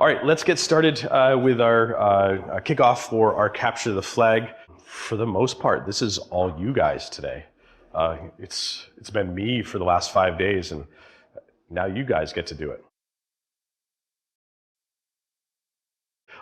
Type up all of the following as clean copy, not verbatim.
All right, let's get started with our kickoff for our capture the flag. For the most part, this is all you guys today. It's been me for the last 5 days, and now you guys get to do it.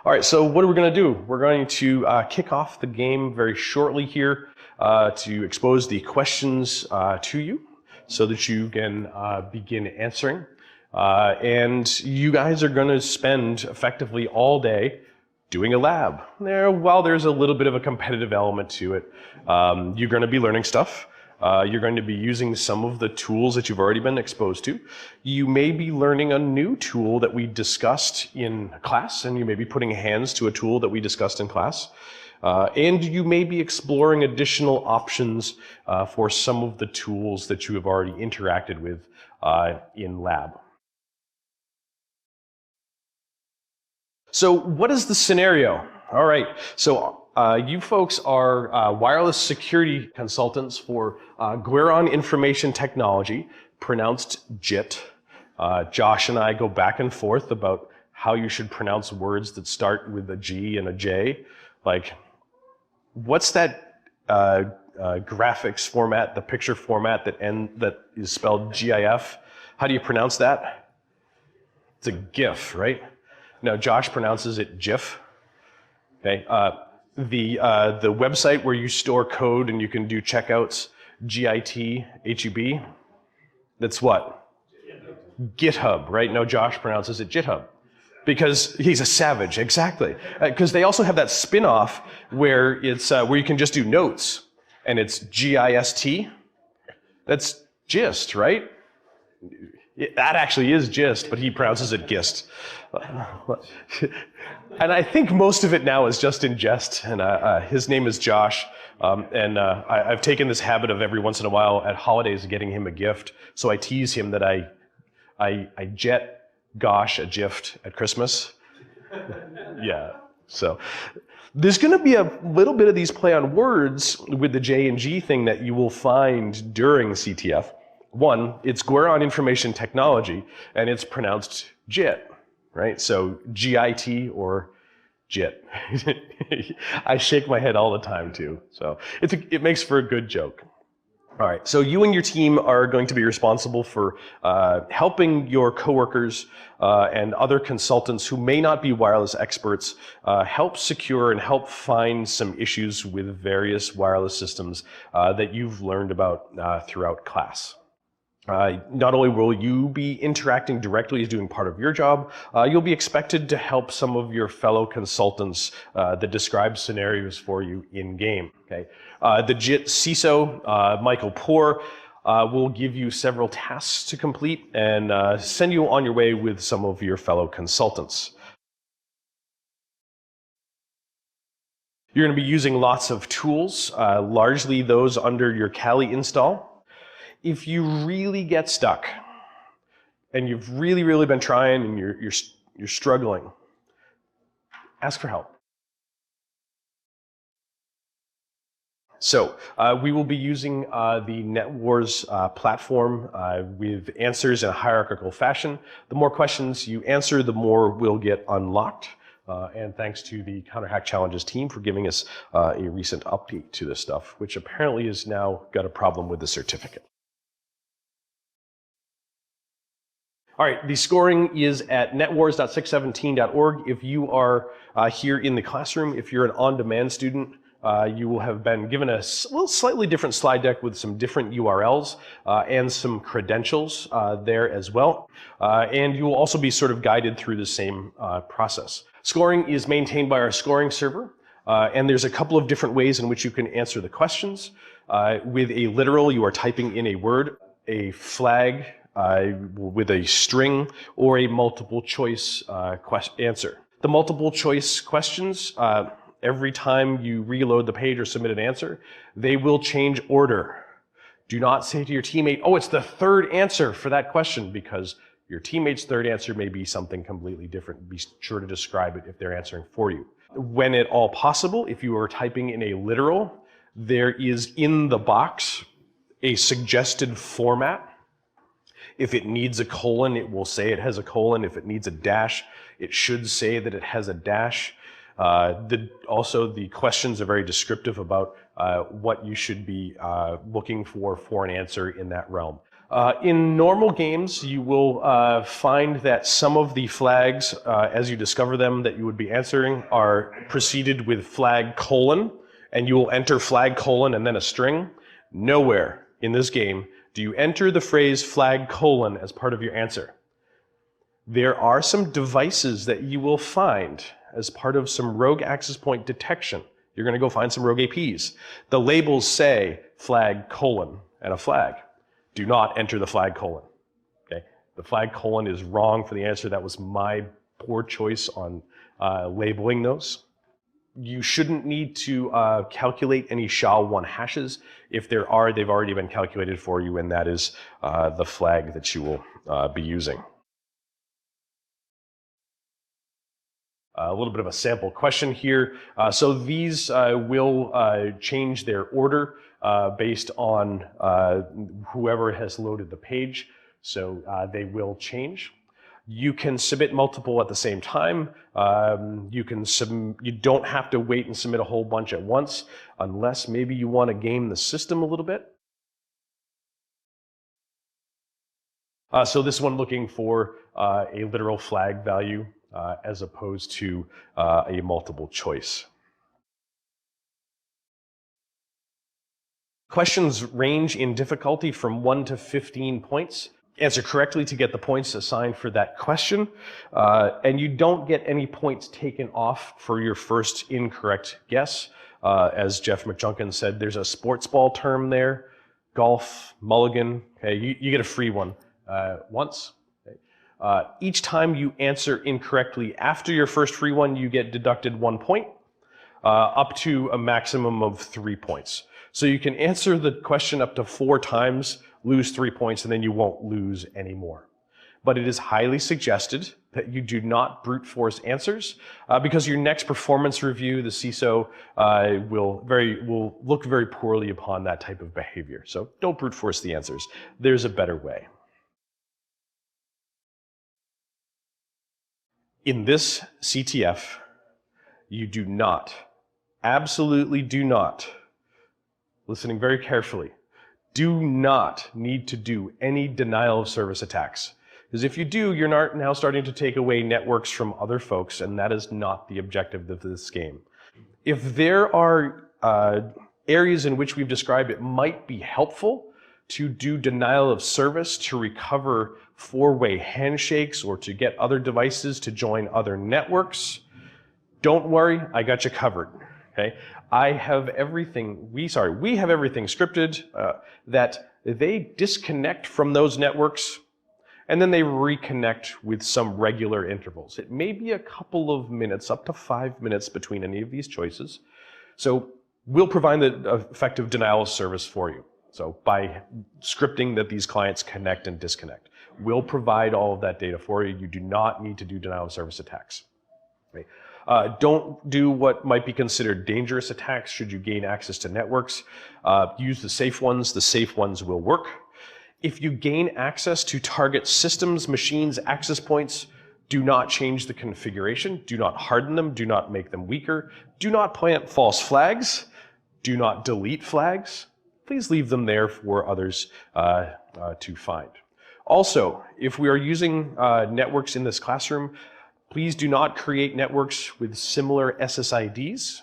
All right, so what are we going to do? We're going to kick off the game very shortly here to expose the questions to you so that you can begin answering. And you guys are going to spend effectively all day doing a lab. While there's a little bit of a competitive element to it, you're going to be learning stuff. You're going to be using some of the tools that you've already been exposed to. You may be learning a new tool that we discussed in class, and you may be putting hands to a tool that we discussed in class. And you may be exploring additional options for some of the tools that you have already interacted with in lab. So what is the scenario? All right, so you folks are wireless security consultants for Gueron Information Technology, pronounced JIT. Josh and I go back and forth about how you should pronounce words that start with a G and a J. Like, what's that graphics format, the picture format that is spelled GIF? How do you pronounce that? It's a GIF, right? Now, Josh pronounces it GIF. Okay. The website where you store code and you can do checkouts, GITHUB, that's what? GitHub, right? No, Josh pronounces it GitHub because he's a savage, exactly. Because they also have that spin-off where it's where you can just do notes and it's GIST. That's gist, right? That actually is gist, but he pronounces it gist. And I think most of it now is just in jest, and his name is Josh, and I've taken this habit of every once in a while at holidays getting him a gift, so I tease him that I jet Gosh a gift at Christmas. Yeah, so there's going to be a little bit of these play on words with the J and G thing that you will find during CTF. One, it's Gueron Information Technology, and it's pronounced JIT, right? So GIT or JIT. I shake my head all the time too, so it makes for a good joke. All right, so you and your team are going to be responsible for helping your coworkers and other consultants who may not be wireless experts help secure and help find some issues with various wireless systems that you've learned about throughout class. Not only will you be interacting directly as doing part of your job, you'll be expected to help some of your fellow consultants that describe scenarios for you in-game. Okay? The JIT CISO, Michael Poor, will give you several tasks to complete and send you on your way with some of your fellow consultants. You're going to be using lots of tools, largely those under your Kali install. If you really get stuck and you've really been trying and you're struggling, ask for help. So we will be using the NetWars platform with answers in a hierarchical fashion. The more questions you answer, the more will get unlocked. And thanks to the Counter Hack Challenges team for giving us a recent update to this stuff, which apparently has now got a problem with the certificate. All right, the scoring is at netwars.617.org. If you are here in the classroom, if you're an on-demand student, you will have been given a little slightly different slide deck with some different URLs and some credentials there as well. And you will also be sort of guided through the same process. Scoring is maintained by our scoring server, and there's a couple of different ways in which you can answer the questions. With a literal, you are typing in a word, a flag, with a string, or a multiple choice answer. The multiple choice questions, every time you reload the page or submit an answer, they will change order. Do not say to your teammate, oh, it's the third answer for that question, because your teammate's third answer may be something completely different. Be sure to describe it if they're answering for you. When at all possible, if you are typing in a literal, there is in the box a suggested format. If it needs a colon, it will say it has a colon. If it needs a dash, it should say that it has a dash. Also, the questions are very descriptive about what you should be looking for an answer in that realm. In normal games, you will find that some of the flags, as you discover them that you would be answering, are preceded with flag colon, and you will enter flag colon and then a string. Nowhere in this game do you enter the phrase flag colon as part of your answer. There are some devices that you will find as part of some rogue access point detection. You're going to go find some rogue APs. The labels say flag colon and a flag. Do not enter the flag colon. Okay? The flag colon is wrong for the answer. That was my poor choice on labeling those. You shouldn't need to calculate any SHA-1 hashes. If there are, they've already been calculated for you, and that is the flag that you will be using. A little bit of a sample question here. So these will change their order based on whoever has loaded the page. So they will change. You can submit multiple at the same time. You don't have to wait and submit a whole bunch at once, unless maybe you want to game the system a little bit. So this one looking for a literal flag value as opposed to a multiple choice. Questions range in difficulty from 1 to 15 points. Answer correctly to get the points assigned for that question, and you don't get any points taken off for your first incorrect guess. As Jeff McJunkin said, there's a sports ball term there, golf, mulligan. Okay, you get a free one once. Okay. Each time you answer incorrectly after your first free one, you get deducted 1 point, up to a maximum of 3 points. So you can answer the question up to 4 times, lose 3 points, and then you won't lose any more. But it is highly suggested that you do not brute force answers because your next performance review, the CISO, will look very poorly upon that type of behavior. So don't brute force the answers. There's a better way. In this CTF, you do not, absolutely do not, listening very carefully, do not need to do any denial of service attacks. Because if you do, you're now starting to take away networks from other folks, and that is not the objective of this game. If there are areas in which we've described it might be helpful to do denial of service to recover four-way handshakes or to get other devices to join other networks, don't worry, I got you covered. Okay? We have everything scripted that they disconnect from those networks and then they reconnect with some regular intervals. It may be a couple of minutes, up to 5 minutes between any of these choices. So we'll provide the effective denial of service for you. So by scripting that these clients connect and disconnect, we'll provide all of that data for you. You do not need to do denial of service attacks. Okay? Don't do what might be considered dangerous attacks should you gain access to networks. Use the safe ones. The safe ones will work. If you gain access to target systems, machines, access points, do not change the configuration. Do not harden them. Do not make them weaker. Do not plant false flags. Do not delete flags. Please leave them there for others to find. Also, if we are using networks in this classroom, please do not create networks with similar SSIDs.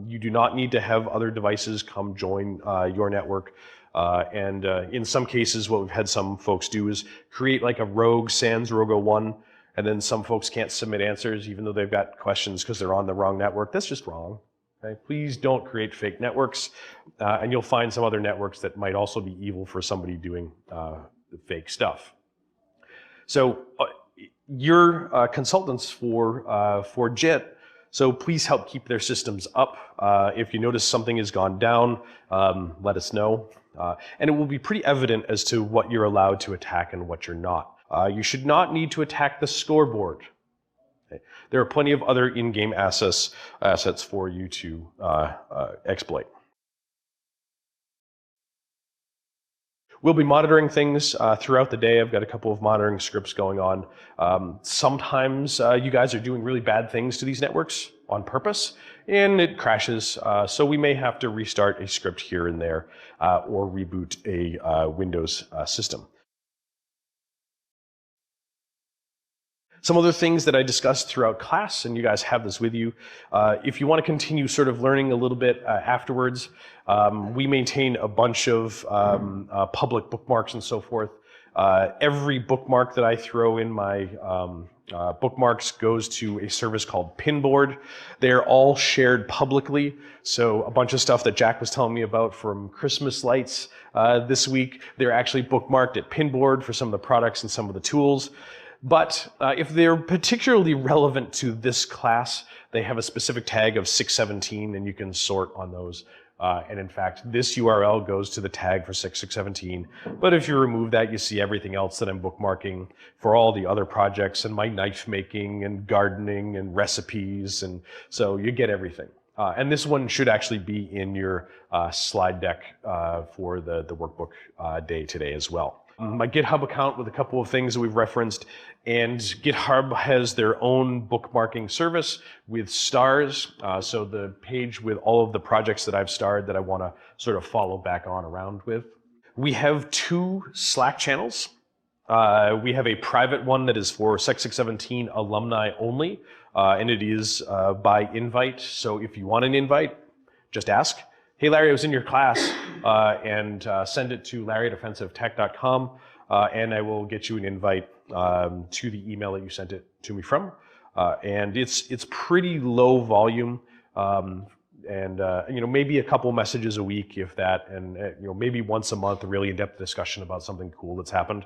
You do not need to have other devices come join your network. And in some cases, what we've had some folks do is create like a rogue sans rogo 1, and then some folks can't submit answers even though they've got questions because they're on the wrong network. That's just wrong. Okay? Please don't create fake networks, and you'll find some other networks that might also be evil for somebody doing fake stuff. So you're consultants for JIT, so please help keep their systems up. If you notice something has gone down, let us know. And it will be pretty evident as to what you're allowed to attack and what you're not. You should not need to attack the scoreboard. Okay? There are plenty of other in-game assets for you to exploit. We'll be monitoring things throughout the day. I've got a couple of monitoring scripts going on. Sometimes you guys are doing really bad things to these networks on purpose, and it crashes. So we may have to restart a script here and there or reboot a Windows system. Some other things that I discussed throughout class, and you guys have this with you. If you want to continue sort of learning a little bit afterwards, we maintain a bunch of public bookmarks and so forth. Every bookmark that I throw in my bookmarks goes to a service called Pinboard. They're all shared publicly. So a bunch of stuff that Jack was telling me about from Christmas lights this week, they're actually bookmarked at Pinboard for some of the products and some of the tools. But if they're particularly relevant to this class, they have a specific tag of 617, and you can sort on those. And in fact, this URL goes to the tag for 617. But if you remove that, you see everything else that I'm bookmarking for all the other projects and my knife making and gardening and recipes. And so you get everything. And this one should actually be in your slide deck for the workbook day today as well. My GitHub account with a couple of things that we've referenced, and GitHub has their own bookmarking service with stars. So the page with all of the projects that I've starred that I want to sort of follow back on around with. We have 2 Slack channels. We have a private one that is for Sec 617 alumni only, and it is by invite. So if you want an invite, just ask. Hey Larry, I was in your class, and send it to larry@offensivetech.com, and I will get you an invite to the email that you sent it to me from. And it's pretty low volume, and maybe a couple messages a week, if that, and maybe once a month, a really in-depth discussion about something cool that's happened.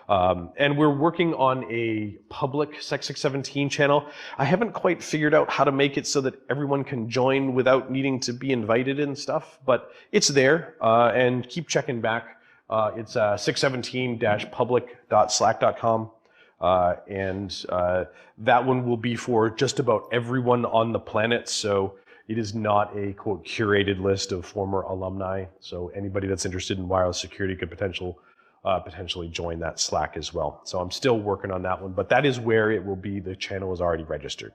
And we're working on a public Sec 617 channel. I haven't quite figured out how to make it so that everyone can join without needing to be invited and stuff, but it's there, and keep checking back. It's 617-public.slack.com. And that one will be for just about everyone on the planet. So it is not a, quote, curated list of former alumni. So anybody that's interested in wireless security could potentially join that Slack as well. So I'm still working on that one, but that is where it will be. The channel is already registered.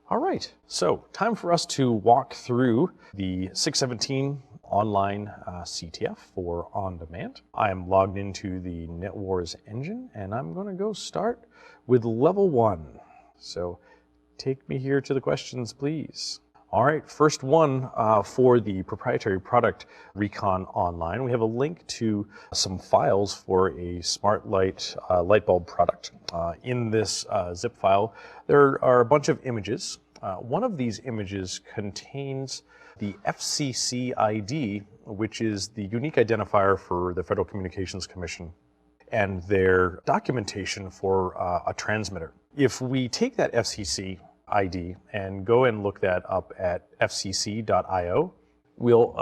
All right, so time for us to walk through the 617 online CTF for on-demand. I am logged into the NetWars engine, and I'm going to go start with level 1. So take me here to the questions, please. All right, first one for the proprietary product Recon Online. We have a link to some files for a smart light bulb product. In this zip file, there are a bunch of images. One of these images contains the FCC ID, which is the unique identifier for the Federal Communications Commission, and their documentation for a transmitter. If we take that FCC ID and go and look that up at fcc.io, we'll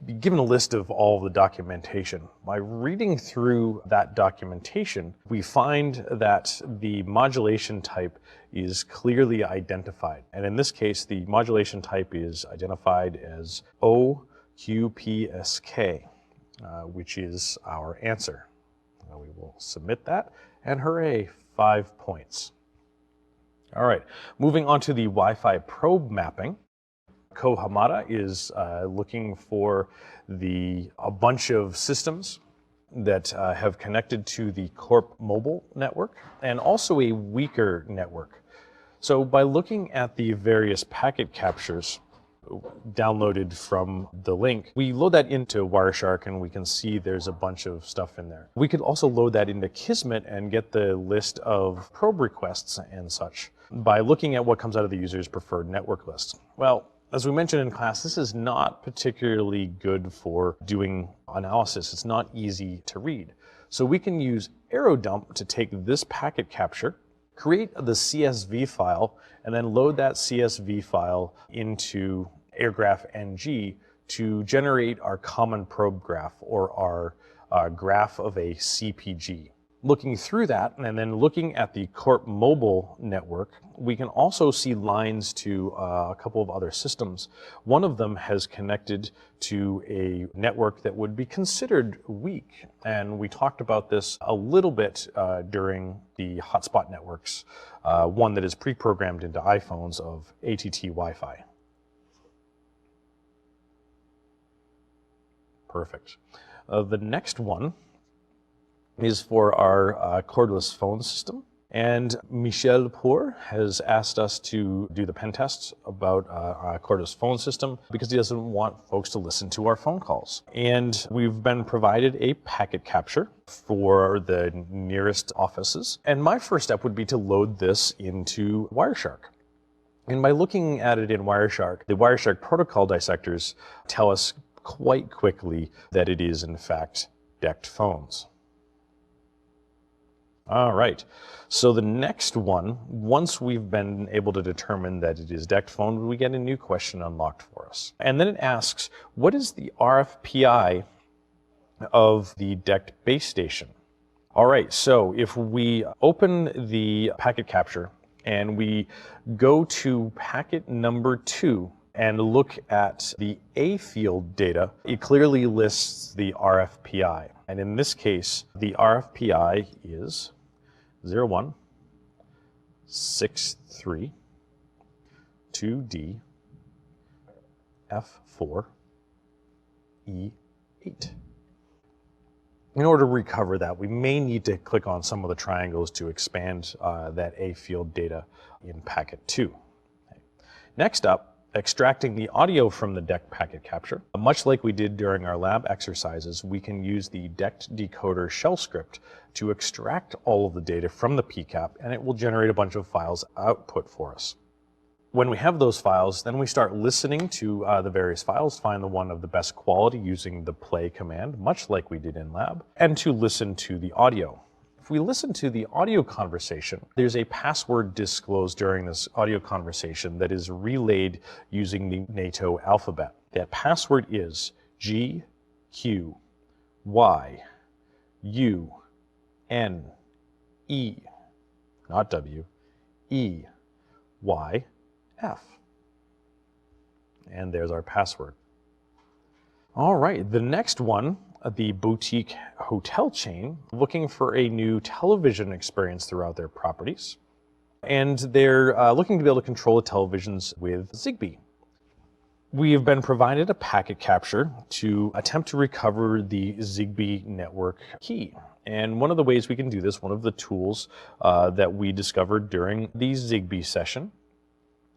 be given a list of all the documentation. By reading through that documentation, we find that the modulation type is clearly identified. And in this case, the modulation type is identified as OQPSK, which is our answer. Now we will submit that, and hooray, 5 points. All right, moving on to the Wi-Fi probe mapping. Ko Hamada is looking for a bunch of systems that have connected to the Corp mobile network and also a weaker network. So by looking at the various packet captures downloaded from the link, we load that into Wireshark and we can see there's a bunch of stuff in there. We could also load that into Kismet and get the list of probe requests and such by looking at what comes out of the user's preferred network list. Well, as we mentioned in class, this is not particularly good for doing analysis. It's not easy to read. So we can use AeroDump to take this packet capture, create the CSV file, and then load that CSV file into airgraph-ng to generate our common probe graph, or our graph of a CPG. Looking through that and then looking at the Corp mobile network, we can also see lines to a couple of other systems. One of them has connected to a network that would be considered weak, and we talked about this a little bit during the hotspot networks, one that is pre-programmed into iPhones of ATT Wi-Fi. Perfect. The next one is for our cordless phone system. And Michel Pour has asked us to do the pen tests about our cordless phone system because he doesn't want folks to listen to our phone calls. And we've been provided a packet capture for the nearest offices. And my first step would be to load this into Wireshark. And by looking at it in Wireshark, the Wireshark protocol dissectors tell us quite quickly that it is in fact DECT phones. All right, so the next one, once we've been able to determine that it is DECT phone, we get a new question unlocked for us. And then it asks, what is the RFPI of the DECT base station? All right, so if we open the packet capture and we go to packet number 2 and look at the A field data, it clearly lists the RFPI. And in this case, the RFPI is 0163 2D F4 E8. In order to recover that, we may need to click on some of the triangles to expand that A field data in packet 2. Next up, extracting the audio from the DECT packet capture. Much like we did during our lab exercises, we can use the DECT decoder shell script to extract all of the data from the PCAP, and it will generate a bunch of files output for us. When we have those files, then we start listening to the various files, find the one of the best quality using the play command, much like we did in lab, and to listen to the audio. If we listen to the audio conversation, there's a password disclosed during this audio conversation that is relayed using the NATO alphabet. That password is G, Q, Y, U, N, E, not W, E, Y, F. And there's our password. All right, the next one, the boutique hotel chain, looking for a new television experience throughout their properties. And they're looking to be able to control the televisions with Zigbee. We have been provided a packet capture to attempt to recover the Zigbee network key. And one of the ways we can do this, one of the tools that we discovered during the Zigbee session,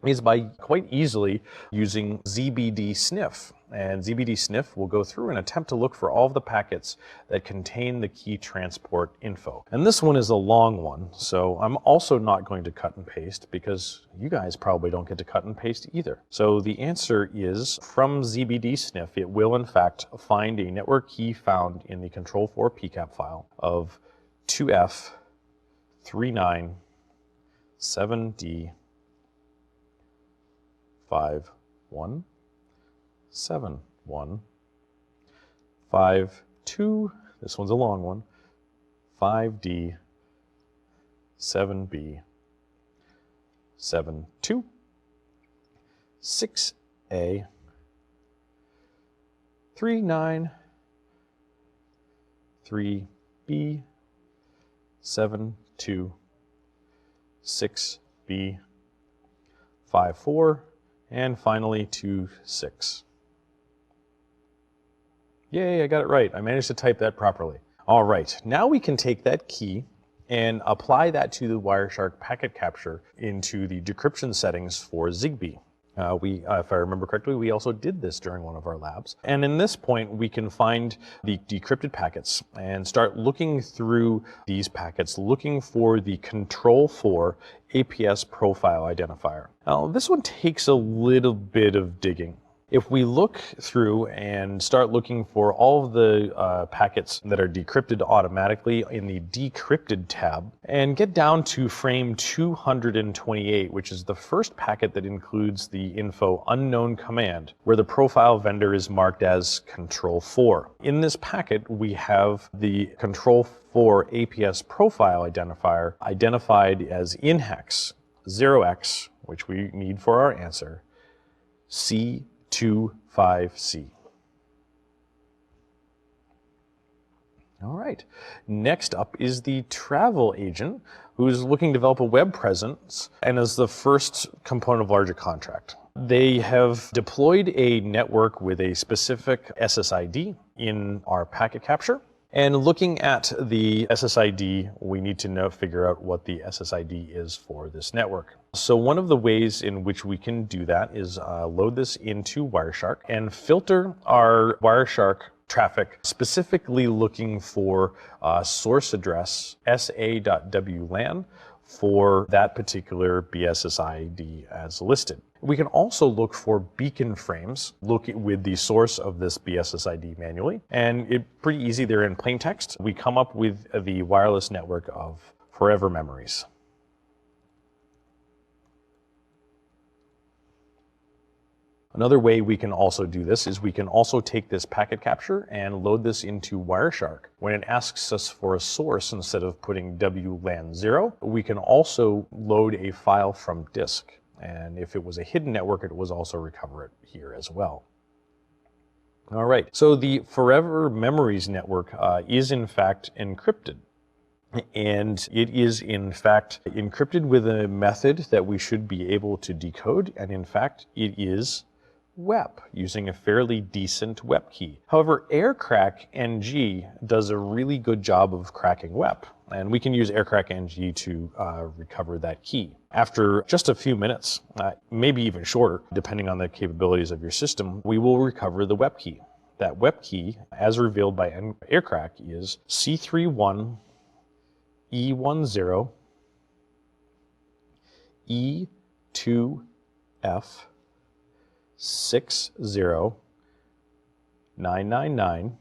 is by quite easily using ZBD sniff. And ZBD sniff will go through and attempt to look for all of the packets that contain the key transport info. And this one is a long one, so I'm also not going to cut and paste because you guys probably don't get to cut and paste either. So the answer is from ZBD sniff, it will in fact find a network key found in the control4 PCAP file of 2F397D 517152, this one's a long one, 5D 7B 72 6A 393B 72 6B 54 and finally 26. Yay, I got it right. I managed to type that properly. All right, now we can take that key and apply that to the Wireshark packet capture into the decryption settings for Zigbee. If I remember correctly, we also did this during one of our labs. And in this point, we can find the decrypted packets and start looking through these packets, looking for the control4 APS profile identifier. Now, this one takes a little bit of digging. If we look through and start looking for all of the packets that are decrypted automatically in the decrypted tab and get down to frame 228, which is the first packet that includes the info unknown command, where the profile vendor is marked as control 4. In this packet, we have the control 4 APS profile identifier identified as in hex 0x, which we need for our answer, C25C. All right, next up is the travel agent, who's looking to develop a web presence and is the first component of larger contract. They have deployed a network with a specific SSID in our packet capture. And looking at the SSID, we need to figure out what the SSID is for this network. So one of the ways in which we can do that is load this into Wireshark and filter our Wireshark traffic, specifically looking for source address sa.wlan for that particular BSSID as listed. We can also look for beacon frames, with the source of this BSSID manually, and it's pretty easy. They're in plain text. We come up with the wireless network of forever memories. Another way we can also do this is we can also take this packet capture and load this into Wireshark. When it asks us for a source, instead of putting WLAN 0, we can also load a file from disk. And if it was a hidden network, it was also recover it here as well. All right, so the forever memories network is in fact encrypted. And it is in fact encrypted with a method that we should be able to decode. And in fact, it is WEP, using a fairly decent WEP key. However, AirCrack-NG does a really good job of cracking WEP, and we can use AirCrack-NG to recover that key. After just a few minutes, maybe even shorter, depending on the capabilities of your system, we will recover the WEP key. That WEP key, as revealed by AirCrack, is C31 E10 E2F 60999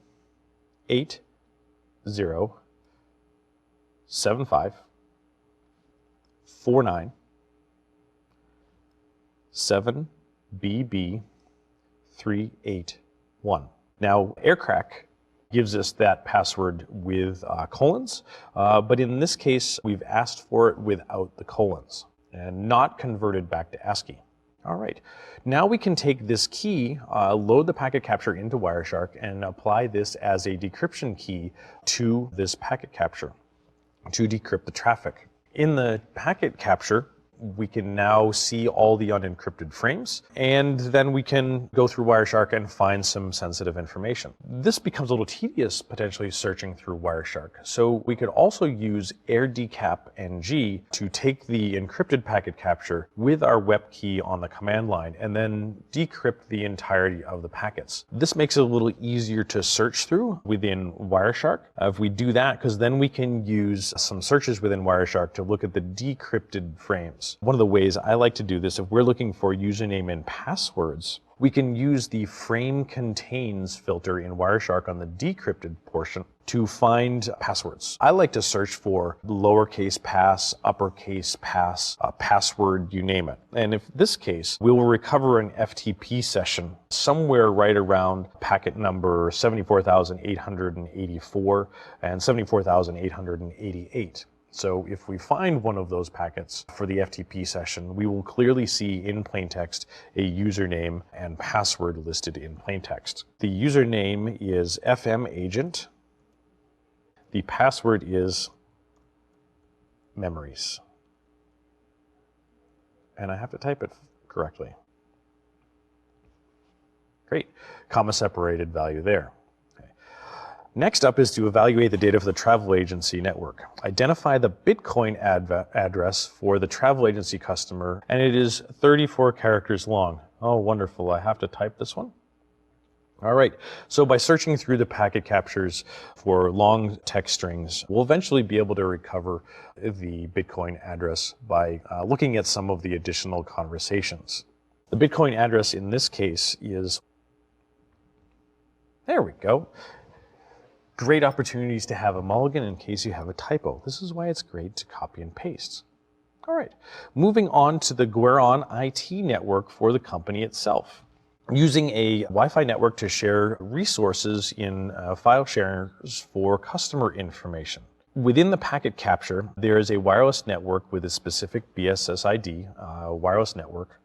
8075 49 7BB 381. Now, AirCrack gives us that password with colons, but in this case, we've asked for it without the colons and not converted back to ASCII. All right, now we can take this key, load the packet capture into Wireshark, and apply this as a decryption key to this packet capture to decrypt the traffic. In the packet capture, we can now see all the unencrypted frames, and then we can go through Wireshark and find some sensitive information. This becomes a little tedious, potentially searching through Wireshark. So we could also use AirDecap-NG to take the encrypted packet capture with our WEP key on the command line and then decrypt the entirety of the packets. This makes it a little easier to search through within Wireshark. If we do that, because then we can use some searches within Wireshark to look at the decrypted frames. One of the ways I like to do this, if we're looking for username and passwords, we can use the frame contains filter in Wireshark on the decrypted portion to find passwords. I like to search for lowercase pass, uppercase pass, password, you name it. And in this case, we will recover an FTP session somewhere right around packet number 74,884 and 74,888. So if we find one of those packets for the FTP session, we will clearly see in plain text a username and password listed in plain text. The username is fmagent. The password is memories. And I have to type it correctly. Great, comma separated value there. Next up is to evaluate the data for the travel agency network. Identify the Bitcoin address for the travel agency customer, and it is 34 characters long. Oh, wonderful. I have to type this one. All right, so by searching through the packet captures for long text strings, we'll eventually be able to recover the Bitcoin address by looking at some of the additional conversations. The Bitcoin address in this case is, there we go. Great opportunities to have a mulligan in case you have a typo. This is why it's great to copy and paste. All right, moving on to the Gueron IT network for the company itself. Using a Wi-Fi network to share resources in file shares for customer information. Within the packet capture, there is a wireless network with a specific BSSID, wireless network,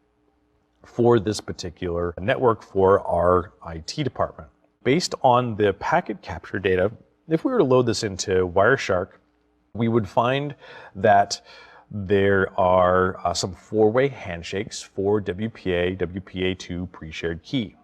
for this particular network for our IT department. Based on the packet capture data, if we were to load this into Wireshark, we would find that there are some four-way handshakes for WPA, WPA2 pre-shared key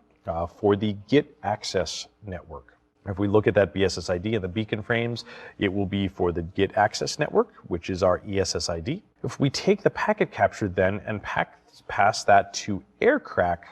for the Get Access network. If we look at that BSSID and the beacon frames, it will be for the Get Access network, which is our ESSID. If we take the packet capture then and pass that to AirCrack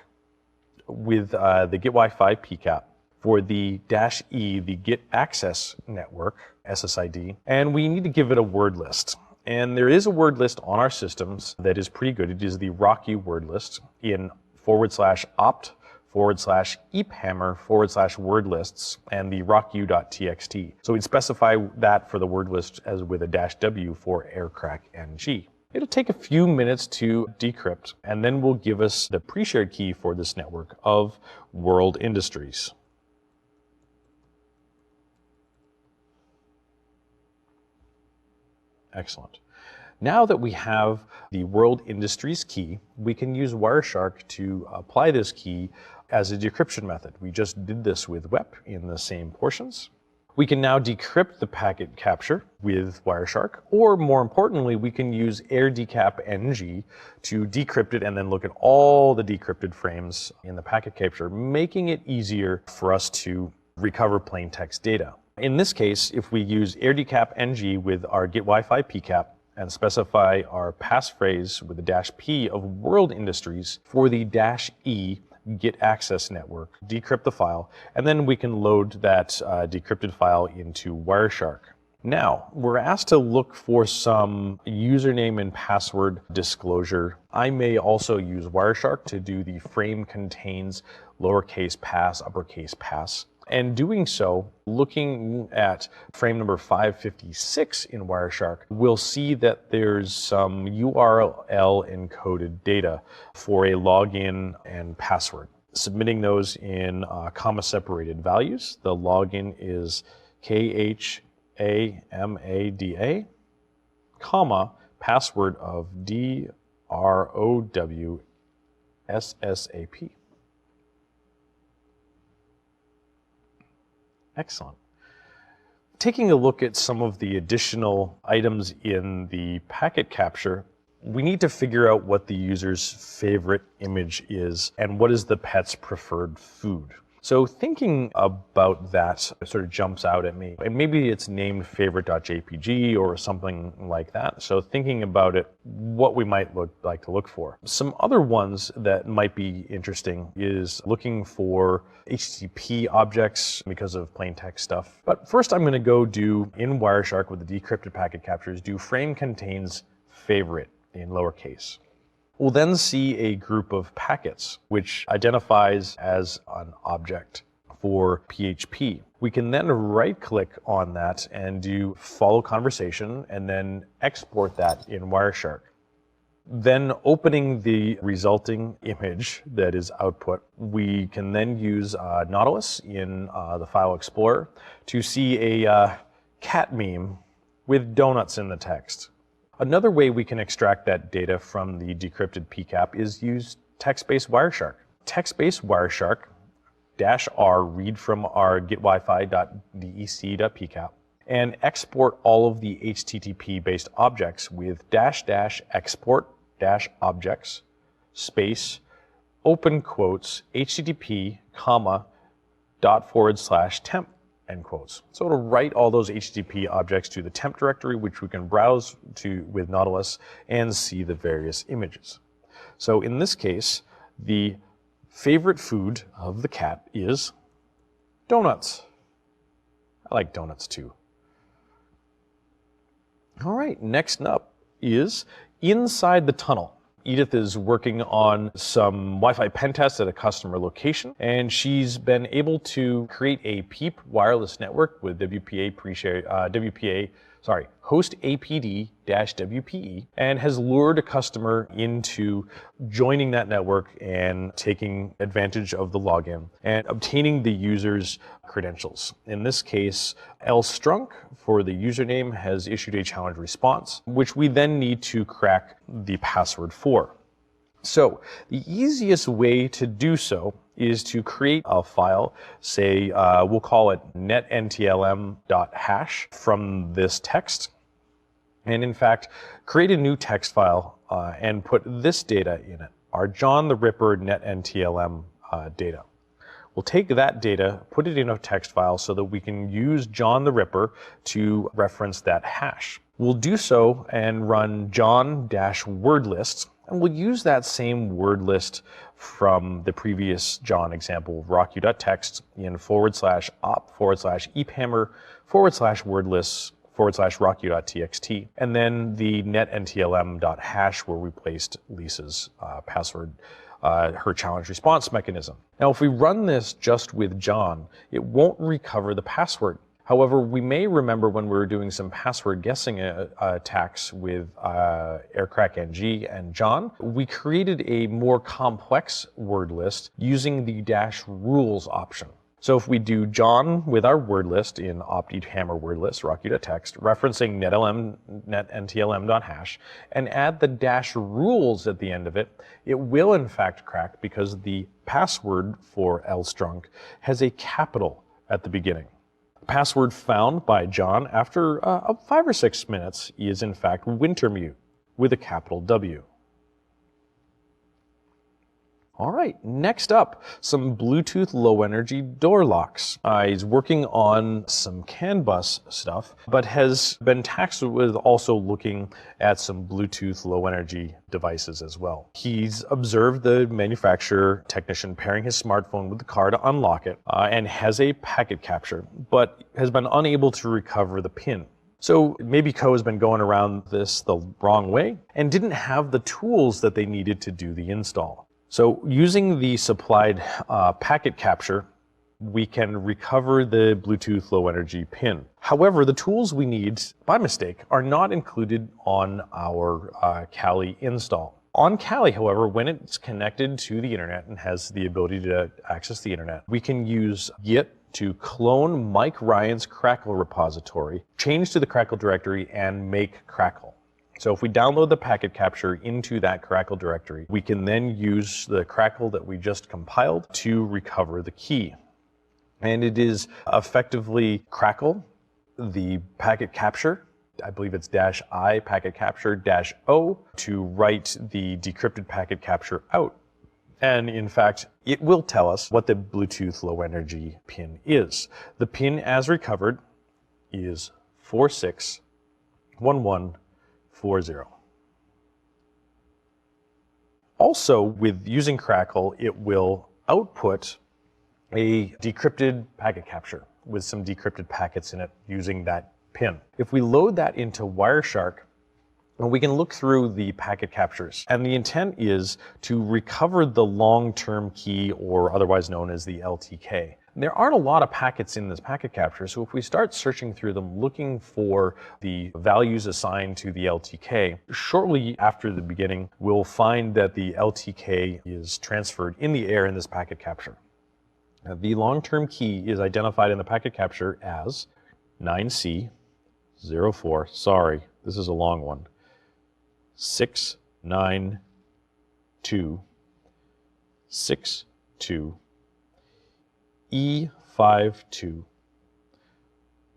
with the Get Wi-Fi PCAP for the -E, the Get Access network, SSID, and we need to give it a word list. And there is a word list on our systems that is pretty good. It is the RockU word list in /opt/eephammer/word lists and the rocku.txt. So we'd specify that for the word list as with a -W for AirCrack NG. It'll take a few minutes to decrypt, and then will give us the pre-shared key for this network of World Industries. Excellent. Now that we have the World Industries key, we can use Wireshark to apply this key as a decryption method. We just did this with WEP in the same portions. We can now decrypt the packet capture with Wireshark, or more importantly, we can use AirDecap NG to decrypt it and then look at all the decrypted frames in the packet capture, making it easier for us to recover plain text data. In this case, if we use AirDecap NG with our Get Wi-Fi PCAP and specify our passphrase with the -P of World Industries for the -E Get Access network, decrypt the file, and then we can load that decrypted file into Wireshark. Now, we're asked to look for some username and password disclosure. I may also use Wireshark to do the frame contains lowercase pass, uppercase pass. And doing so, looking at frame number 556 in Wireshark, we'll see that there's some URL encoded data for a login and password. Submitting those in comma-separated values. The login is KHAMADA, comma, password of DROWSSAP. Excellent. Taking a look at some of the additional items in the packet capture, we need to figure out what the user's favorite image is and what is the pet's preferred food. So thinking about that sort of jumps out at me. And maybe it's named favorite.jpg or something like that. So thinking about it, what we might like to look for. Some other ones that might be interesting is looking for HTTP objects because of plain text stuff. But first I'm going to go do in Wireshark with the decrypted packet captures, do frame contains favorite in lowercase. We'll then see a group of packets, which identifies as an object for PHP. We can then right-click on that and do follow conversation and then export that in Wireshark. Then opening the resulting image that is output, we can then use Nautilus in the File Explorer to see a cat meme with donuts in the text. Another way we can extract that data from the decrypted PCAP is use text-based Wireshark. Text-based Wireshark -R read from our getwifi.dec.pcap and export all of the HTTP-based objects with --export-objects space open quotes HTTP comma ./temp end quotes. So it'll write all those HTTP objects to the temp directory, which we can browse to with Nautilus and see the various images. So in this case, the favorite food of the cat is donuts. I like donuts too. All right, next up is inside the tunnel. Edith is working on some Wi-Fi pen tests at a customer location, and she's been able to create a PEEP wireless network with host APD-WPE, and has lured a customer into joining that network and taking advantage of the login and obtaining the user's credentials. In this case, Strunk for the username has issued a challenge response, which we then need to crack the password for. So the easiest way to do so is to create a file, say we'll call it netntlm.hash from this text, and in fact create a new text file and put this data in it, our John the Ripper netntlm data. We'll take that data, put it in a text file so that we can use John the Ripper to reference that hash. We'll do so and run john-word list, and we'll use that same word list from the previous John example, rocku.txt in /op/ephammer/word list /rocku.txt, and then the netntlm.hash where we placed Lisa's password, her challenge response mechanism. Now, if we run this just with John, it won't recover the password. However, we may remember when we were doing some password guessing attacks with aircrackng and John, we created a more complex word list using the -rules option. So if we do John with our word list in opt-hammer word list, rocku.txt, referencing netntlm.hash, and add the -rules at the end of it, it will in fact crack because the password for Strunk has a capital at the beginning. Password found by John after 5 or 6 minutes is in fact Wintermute with a capital W. All right, next up, some Bluetooth low energy door locks. He's working on some CAN bus stuff, but has been tasked with also looking at some Bluetooth low energy devices as well. He's observed the manufacturer technician pairing his smartphone with the car to unlock it and has a packet capture, but has been unable to recover the PIN. So maybe Co has been going around this the wrong way and didn't have the tools that they needed to do the install. So using the supplied packet capture, we can recover the Bluetooth low energy pin. However, the tools we need, by mistake, are not included on our Kali install. On Kali, however, when it's connected to the internet and has the ability to access the internet, we can use Git to clone Mike Ryan's Crackle repository, change to the Crackle directory, and make Crackle. So if we download the packet capture into that Crackle directory, we can then use the Crackle that we just compiled to recover the key. And it is effectively Crackle, the packet capture, I believe it's -I packet capture -O to write the decrypted packet capture out. And in fact, it will tell us what the Bluetooth low energy pin is. The pin as recovered is 461140. Also, with using Crackle, it will output a decrypted packet capture with some decrypted packets in it using that pin. If we load that into Wireshark, we can look through the packet captures, and the intent is to recover the long-term key, or otherwise known as the LTK. There aren't a lot of packets in this packet capture, so if we start searching through them looking for the values assigned to the LTK, shortly after the beginning, we'll find that the LTK is transferred in the air in this packet capture. Now, the long-term key is identified in the packet capture as 9C04, sorry, this is a long one, 69262 E52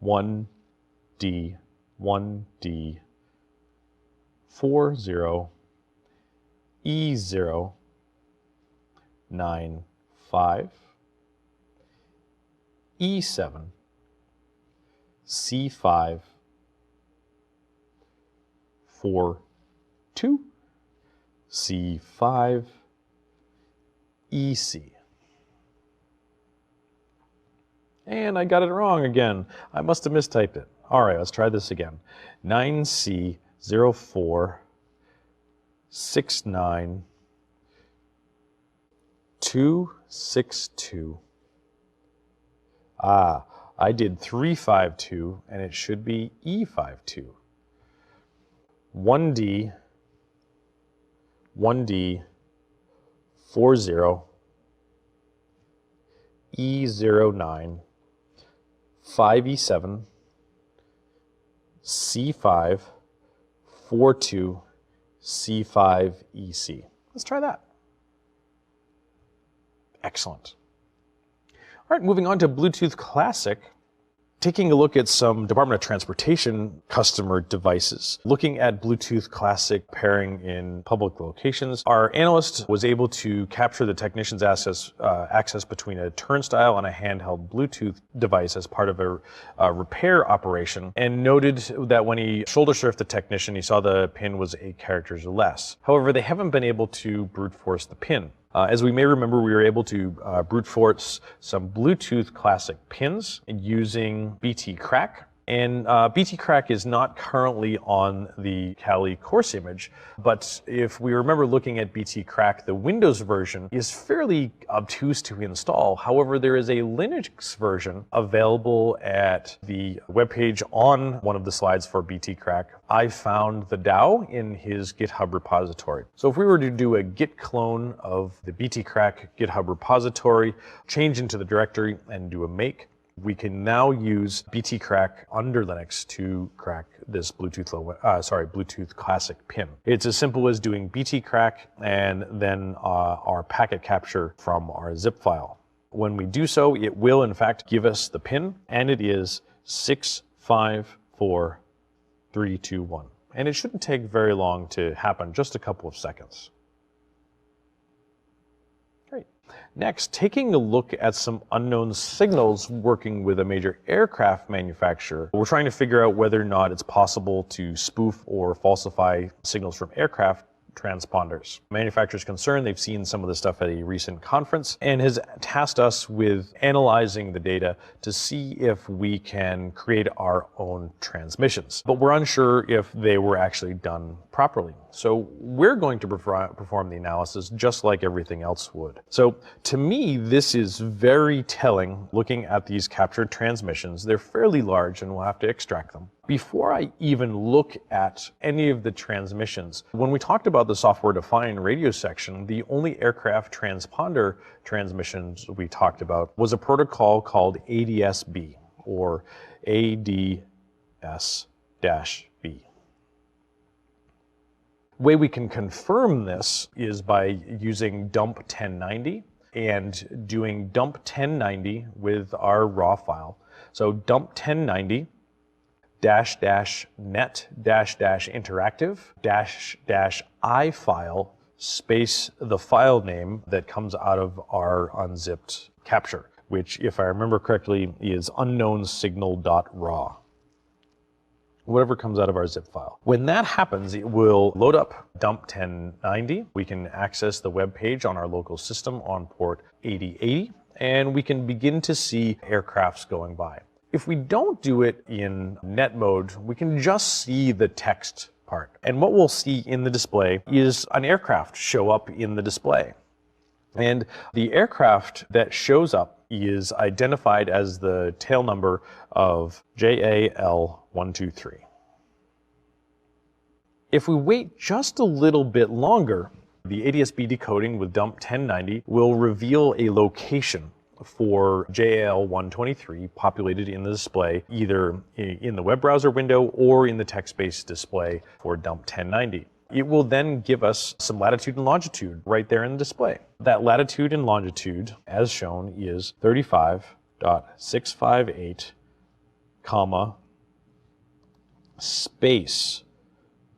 1D 1D 40 E0 95 E7 C5 42 C5 EC. And I got it wrong again. I must have mistyped it. All right, let's try this again. 9C04 69262. Ah, I did 352 and it should be E52. 1D 40 E09 5E7 C5 42 C5EC. Let's try that. Excellent. All right, moving on to Bluetooth Classic. Taking a look at some Department of Transportation customer devices. Looking at Bluetooth Classic pairing in public locations, our analyst was able to capture the technician's access between a turnstile and a handheld Bluetooth device as part of a repair operation, and noted that when he shoulder surfed the technician, he saw the pin was 8 characters or less. However, they haven't been able to brute force the pin. As we may remember, we were able to brute force some Bluetooth Classic pins using BT Crack. And BT Crack is not currently on the Kali course image, but if we remember looking at BT Crack, the Windows version is fairly obtuse to install. However, there is a Linux version available at the webpage on one of the slides for BT Crack. I found the DAO in his GitHub repository. So if we were to do a git clone of the BT Crack GitHub repository, change into the directory and do a make, we can now use BT Crack under Linux to crack this Bluetooth Classic pin. It's as simple as doing BT Crack and then our packet capture from our zip file. When we do so, it will in fact give us the pin, and it is 654321. And it shouldn't take very long to happen, just a couple of seconds. Next, taking a look at some unknown signals working with a major aircraft manufacturer. We're trying to figure out whether or not it's possible to spoof or falsify signals from aircraft transponders. Manufacturers concerned, they've seen some of this stuff at a recent conference and has tasked us with analyzing the data to see if we can create our own transmissions. But we're unsure if they were actually done properly. So we're going to perform the analysis just like everything else would. So to me, this is very telling looking at these captured transmissions. They're fairly large and we'll have to extract them. Before I even look at any of the transmissions, when we talked about the software-defined radio section, the only aircraft transponder transmissions we talked about was a protocol called ADS-B, or ADS-B. The way we can confirm this is by using dump 1090 and doing dump 1090 with our raw file. So dump 1090 -net -interactive -i file space the file name that comes out of our unzipped capture, which, if I remember correctly, is unknownsignal.raw. Whatever comes out of our zip file. When that happens, it will load up dump 1090. We can access the web page on our local system on port 8080, and we can begin to see aircrafts going by. If we don't do it in net mode, we can just see the text part. And what we'll see in the display is an aircraft show up in the display. And the aircraft that shows up is identified as the tail number of JAL123. If we wait just a little bit longer, the ADS-B decoding with dump 1090 will reveal a location for JAL123 populated in the display, either in the web browser window or in the text-based display for dump 1090. It will then give us some latitude and longitude right there in the display. That latitude and longitude, as shown, is 35.658, space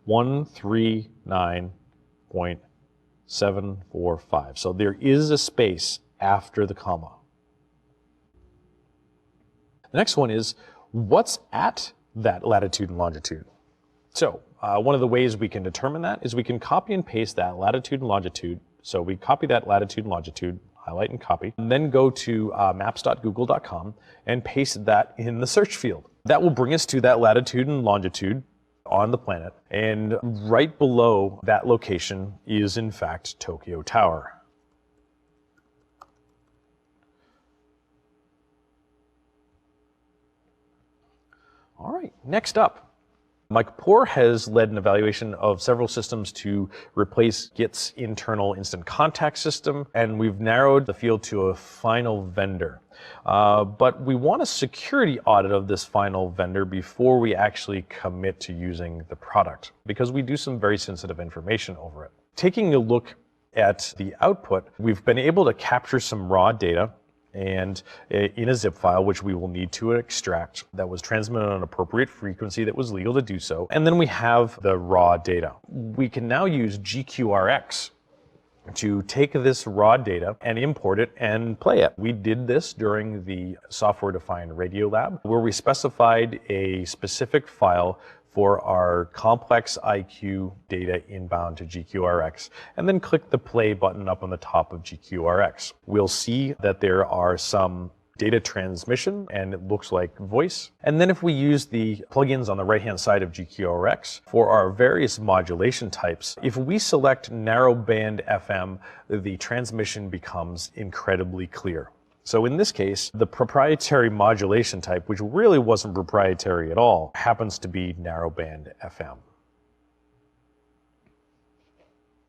139.745. So there is a space after the comma. The next one is, what's at that latitude and longitude? So one of the ways we can determine that is we can copy and paste that latitude and longitude. So we copy that latitude and longitude, highlight and copy, and then go to maps.google.com and paste that in the search field. That will bring us to that latitude and longitude on the planet. And right below that location is, in fact, Tokyo Tower. All right, next up. Mike Kapoor has led an evaluation of several systems to replace Git's internal instant contact system, and we've narrowed the field to a final vendor. But we want a security audit of this final vendor before we actually commit to using the product, because we do some very sensitive information over it. Taking a look at the output, we've been able to capture some raw data and in a zip file, which we will need to extract, that was transmitted on an appropriate frequency that was legal to do so. And then we have the raw data. We can now use GQRX to take this raw data and import it and play it. We did this during the software-defined radio lab, where we specified a specific file for our complex IQ data inbound to GQRX, and then click the play button up on the top of GQRX. We'll see that there are some data transmission, and it looks like voice. And then if we use the plugins on the right-hand side of GQRX for our various modulation types, if we select narrowband FM, the transmission becomes incredibly clear. So in this case, the proprietary modulation type, which really wasn't proprietary at all, happens to be narrowband FM.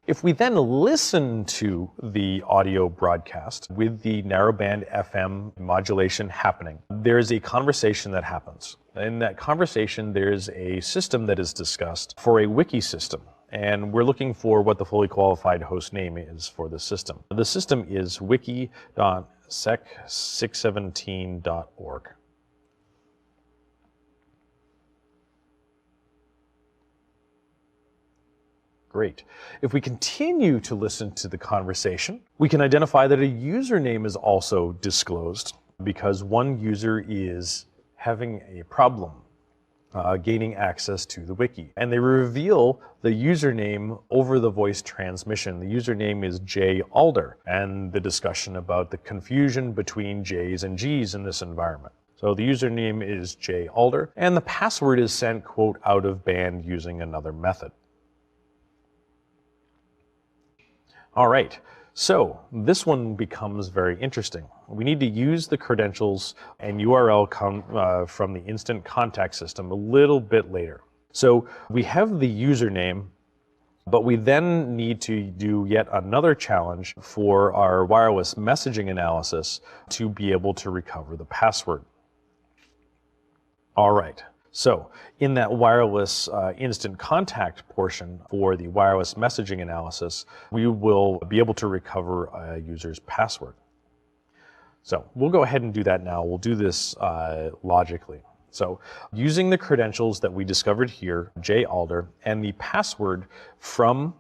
If we then listen to the audio broadcast with the narrowband FM modulation happening, there's a conversation that happens. In that conversation, there's a system that is discussed for a wiki system. And we're looking for what the fully qualified host name is for the system. The system is wiki.sec617.org. Great. If we continue to listen to the conversation, we can identify that a username is also disclosed because one user is having a problem gaining access to the wiki. And they reveal the username over the voice transmission. The username is J. Alder, and the discussion about the confusion between J's and G's in this environment. So the username is J. Alder, and the password is sent, quote, out of band using another method. All right, so this one becomes very interesting. We need to use the credentials and URL from the instant contact system a little bit later. So we have the username, but we then need to do yet another challenge for our wireless messaging analysis to be able to recover the password. All right. So in that wireless instant contact portion for the wireless messaging analysis, we will be able to recover a user's password. So we'll go ahead and do that now. We'll do this logically. So using the credentials that we discovered here, J. Alder, and the password from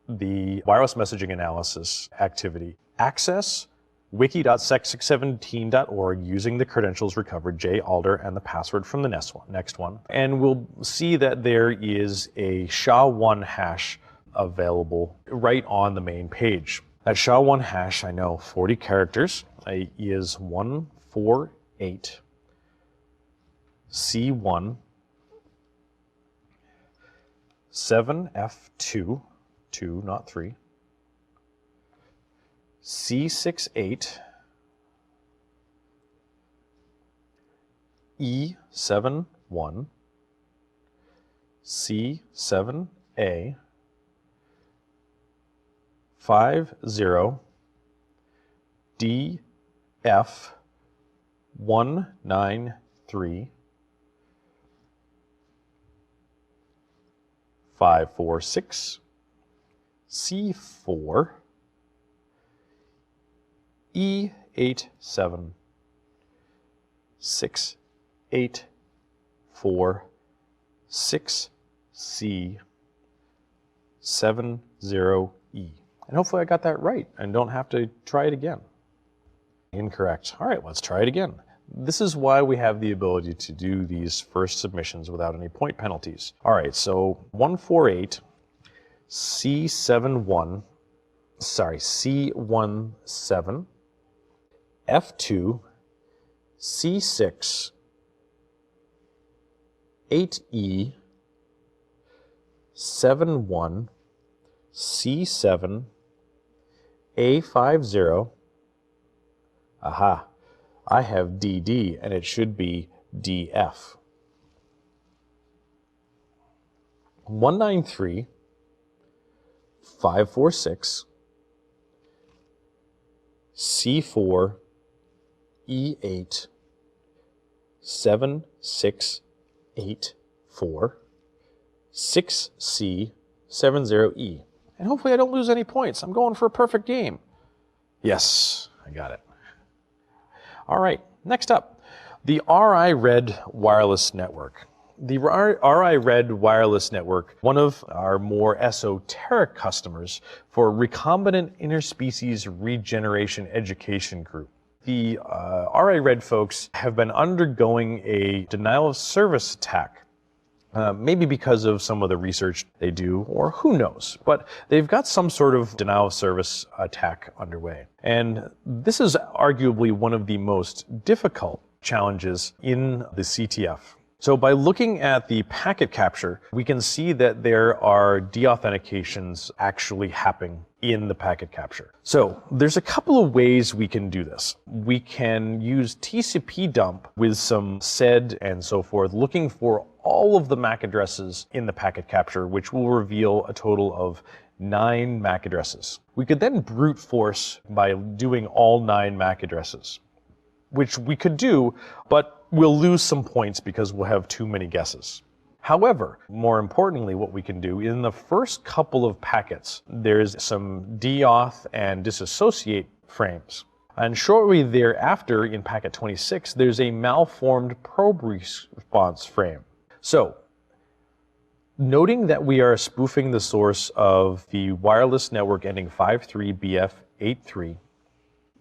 the wireless messaging analysis activity, access wiki.sec617.org using the credentials recovered, J. Alder, and the password from the next one. And we'll see that there is a SHA-1 hash available right on the main page. That SHA-1 hash, I know, 40 characters, is 148 C1 7F2, 2, not 3, C68 E71 C7A 50 DF 193 546 C4 E87 684 6C 70E. And hopefully I got that right and don't have to try it again. Incorrect. All right, let's try it again. This is why we have the ability to do these first submissions without any point penalties. All right, so 148 C17 F2 C6 8E 71 C7 A50. Aha, I have DD and it should be DF. 193 546 C4 E8 7684 6C70E. And hopefully I don't lose any points. I'm going for a perfect game. Yes, I got it. All right, next up, the RI-Red wireless network. The RI-Red wireless network, one of our more esoteric customers for recombinant interspecies regeneration education group. The RI-Red folks have been undergoing a denial of service attack. Maybe because of some of the research they do, or who knows, but they've got some sort of denial of service attack underway. And this is arguably one of the most difficult challenges in the CTF. So by looking at the packet capture, we can see that there are deauthentications actually happening in the packet capture. So there's a couple of ways we can do this. We can use TCP dump with some sed and so forth, looking for all of the MAC addresses in the packet capture, which will reveal a total of 9 MAC addresses. We could then brute force by doing all 9 MAC addresses, which we could do, but we'll lose some points because we'll have too many guesses. However, more importantly, what we can do in the first couple of packets, there's some deauth and disassociate frames. And shortly thereafter, in packet 26, there's a malformed probe response frame. So, noting that we are spoofing the source of the wireless network ending 53BF83,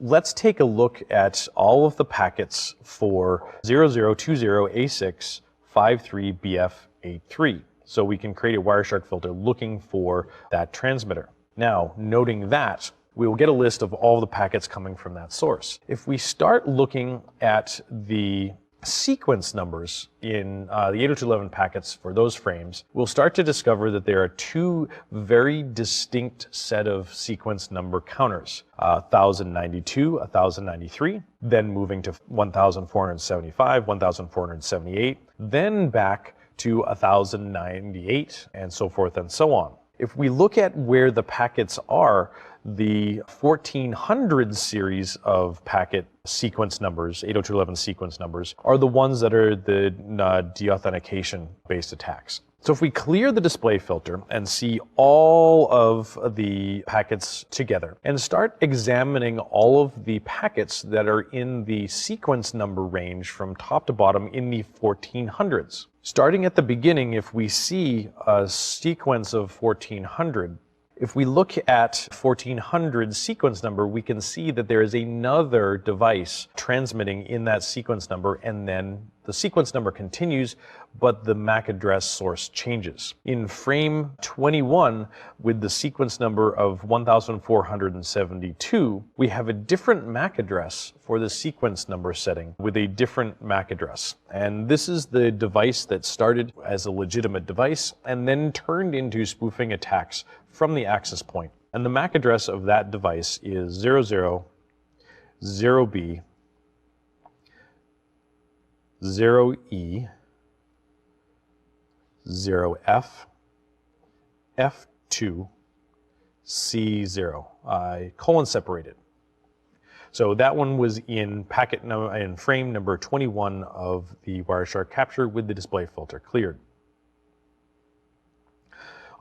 let's take a look at all of the packets for 0020A6 53BF83. So we can create a Wireshark filter looking for that transmitter. Now, noting that, we will get a list of all the packets coming from that source. If we start looking at the sequence numbers in the 802.11 packets for those frames, we'll start to discover that there are 2 very distinct set of sequence number counters, 1092, 1093, then moving to 1475, 1478, then back to 1098, and so forth and so on. If we look at where the packets are, the 1400 series of packet sequence numbers, 802.11 sequence numbers, are the ones that are the deauthentication-based attacks. So if we clear the display filter and see all of the packets together and start examining all of the packets that are in the sequence number range from top to bottom in the 1400s. Starting at the beginning, if we see a sequence of 1400, if we look at 1400 sequence number, we can see that there is another device transmitting in that sequence number, and then the sequence number continues, but the MAC address source changes. In frame 21, with the sequence number of 1472, we have a different MAC address for the sequence number setting with a different MAC address. And this is the device that started as a legitimate device and then turned into spoofing attacks from the access point. And the MAC address of that device is 000B 0E 0F F2 C0, colon separated. So that one was in frame number 21 of the Wireshark capture with the display filter cleared.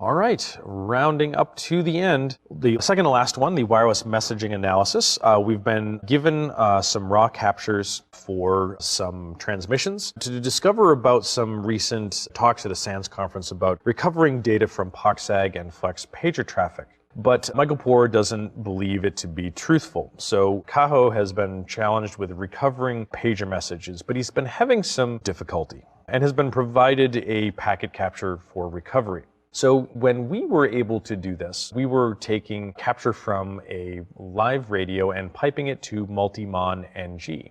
All right, rounding up to the end, the second to last one, the wireless messaging analysis. We've been given some raw captures for some transmissions to discover about some recent talks at a SANS conference about recovering data from POXAG and Flex pager traffic. But Michael Poore doesn't believe it to be truthful. So Cajo has been challenged with recovering pager messages, but he's been having some difficulty and has been provided a packet capture for recovery. So when we were able to do this, we were taking capture from a live radio and piping it to multi-mon NG.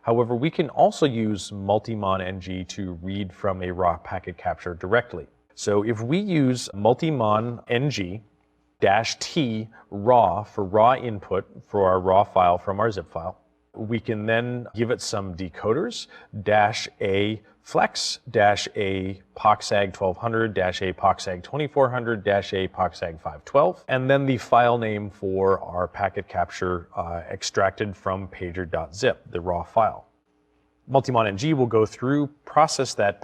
However, we can also use multimon ng to read from a raw packet capture directly. So if we use multimon ng -t raw for raw input for our raw file from our zip file, we can then give it some decoders, -a flex, -a poxag 1200, -a poxag 2400, -a poxag 512, and then the file name for our packet capture extracted from pager.zip, the raw file. Multimon ng will go through, process that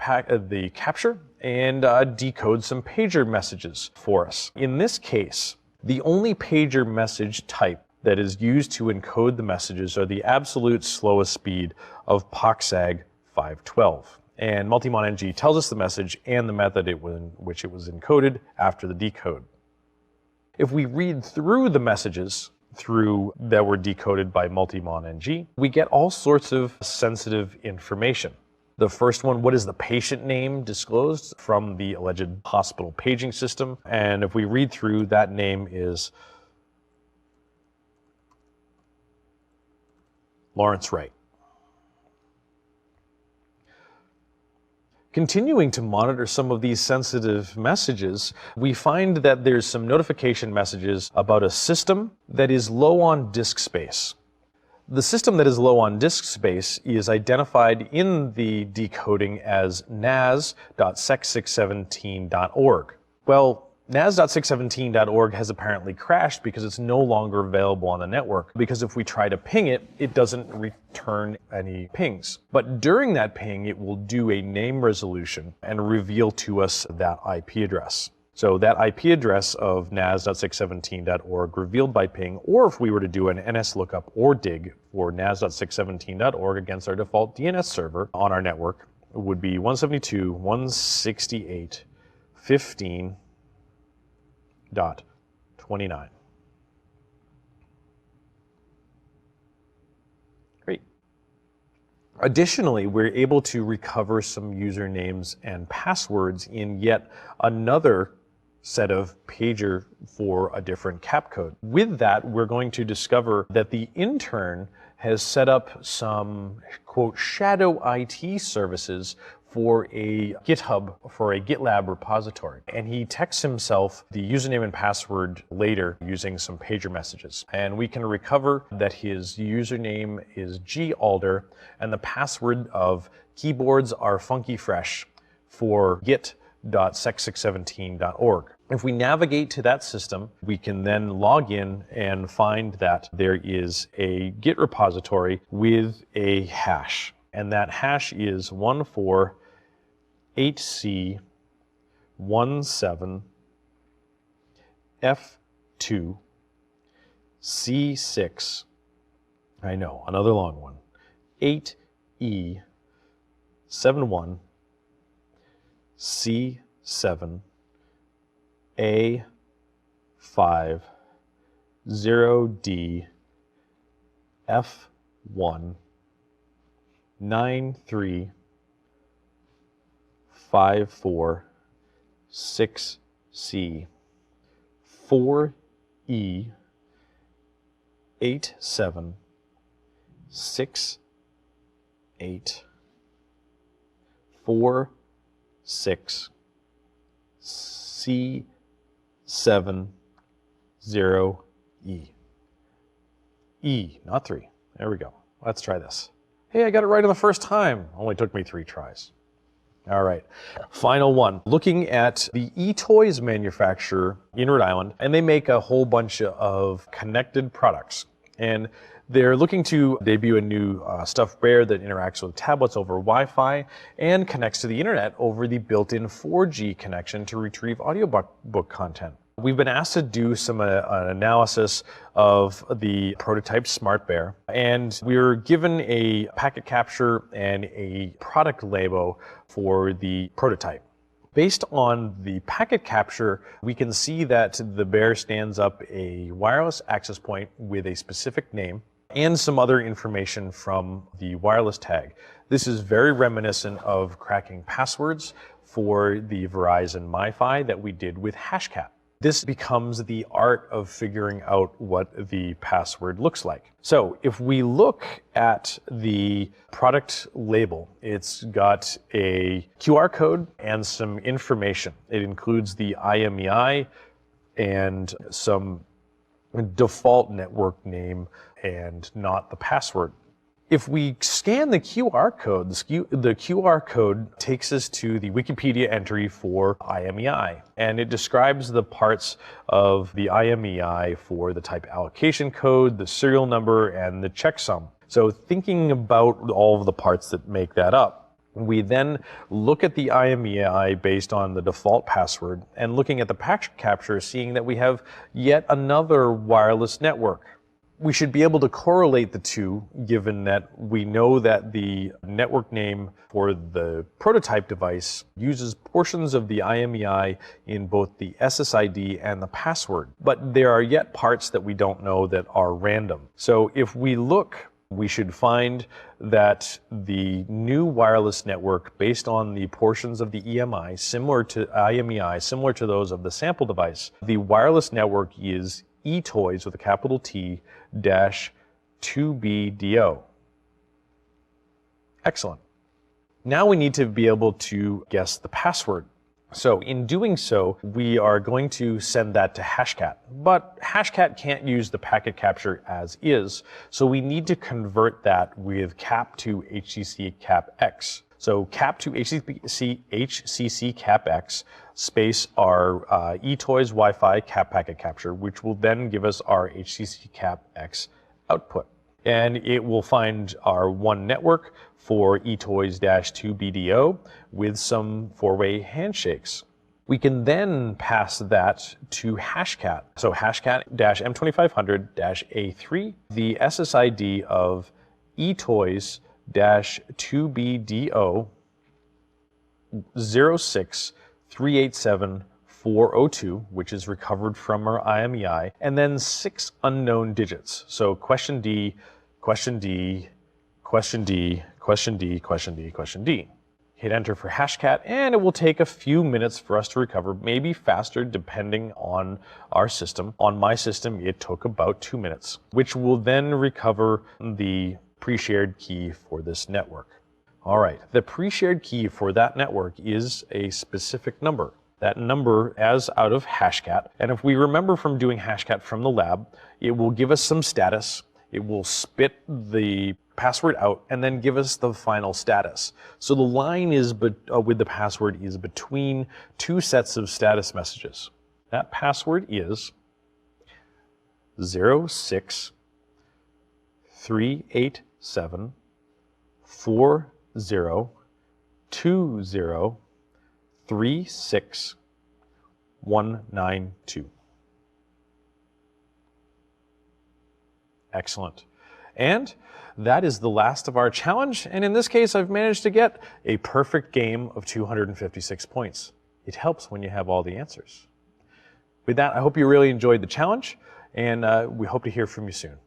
the capture, and decode some pager messages for us. In this case, the only pager message type that is used to encode the messages are the absolute slowest speed of poxag 512. And multimon ng tells us the message and the method in which it was encoded after the decode. If we read through the messages that were decoded by multimon ng, we get all sorts of sensitive information. The first one, what is the patient name disclosed from the alleged hospital paging system? And if we read through, that name is Lawrence Wright. Continuing to monitor some of these sensitive messages, we find that there's some notification messages about a system that is low on disk space. The system that is low on disk space is identified in the decoding as nas.sec617.org. Well, nas.sec617.org has apparently crashed because it's no longer available on the network, because if we try to ping it, it doesn't return any pings. But during that ping, it will do a name resolution and reveal to us that IP address. So that IP address of nas.sec617.org revealed by ping, or if we were to do an NS lookup or dig for nas.sec617.org against our default DNS server on our network, it would be 172.168.15.29. Great. Additionally, we're able to recover some usernames and passwords in yet another set of pager for a different cap code. With that, we're going to discover that the intern has set up some, quote, shadow IT services for a GitHub, for a GitLab repository. And he texts himself the username and password later using some pager messages. And we can recover that his username is galder and the password of keyboards are funky fresh for git.sec617.org. If we navigate to that system, we can then log in and find that there is a Git repository with a hash. And that hash is 14HC17F2C6. I know, another long one. 8E71C7 A5 0D F1 93 54 6C 4E 87 6 8 4 6 C 7 0 E. E, not 3. There we go. Let's try this. Hey, I got it right on the first time. Only took me 3 tries. All right, final one. Looking at the eToys manufacturer in Rhode Island, and they make a whole bunch of connected products. And they're looking to debut a new stuffed bear that interacts with tablets over Wi-Fi and connects to the internet over the built-in 4G connection to retrieve audiobook content. We've been asked to do some an analysis of the prototype Smart Bear, and we were given a packet capture and a product label for the prototype. Based on the packet capture, we can see that the bear stands up a wireless access point with a specific name and some other information from the wireless tag. This is very reminiscent of cracking passwords for the Verizon MiFi that we did with Hashcat. this becomes the art of figuring out what the password looks like. So if we look at the product label, it's got a QR code and some information. It includes the IMEI and some default network name and not the password. If we scan the QR code, the QR code takes us to the Wikipedia entry for IMEI, and it describes the parts of the IMEI for the type allocation code, the serial number, and the checksum. So thinking about all of the parts that make that up, we then look at the IMEI based on the default password, and looking at the packet capture, seeing that we have yet another wireless network. We should be able to correlate the two, given that we know that the network name for the prototype device uses portions of the IMEI in both the SSID and the password. But there are yet parts that we don't know that are random. So if we look, we should find that the new wireless network, based on the portions of the IMEI, similar to those of the sample device, the wireless network is etoys with a capital T dash 2BDO. Excellent. Now we need to be able to guess the password. So in doing so, we are going to send that to Hashcat. But Hashcat can't use the packet capture as is, so we need to convert that with cap to HCC cap X. So cap to HCC cap X space our etoys Wi-Fi cap packet capture, which will then give us our HCC cap X output. And it will find our one network for etoys-2BDO with some four-way handshakes. We can then pass that to Hashcat. So Hashcat-M2500-A3, the SSID of etoys-2BDO 06387-402, which is recovered from our IMEI, and then 6 unknown digits. So question D, question D, question D, question D, question D, question D. Hit enter for Hashcat, and it will take a few minutes for us to recover, maybe faster depending on our system. On my system, it took about 2 minutes, which will then recover the pre-shared key for this network. All right, the pre-shared key for that network is a specific number. That number as out of Hashcat, and if we remember from doing Hashcat from the lab, it will give us some status, it will spit the password out, and then give us the final status. So the line is with the password is between two sets of status messages. That password is 063874020369192. Excellent. And that is the last of our challenge, and in this case I've managed to get a perfect game of 256 points. It helps when you have all the answers. With that, I hope you really enjoyed the challenge, and we hope to hear from you soon.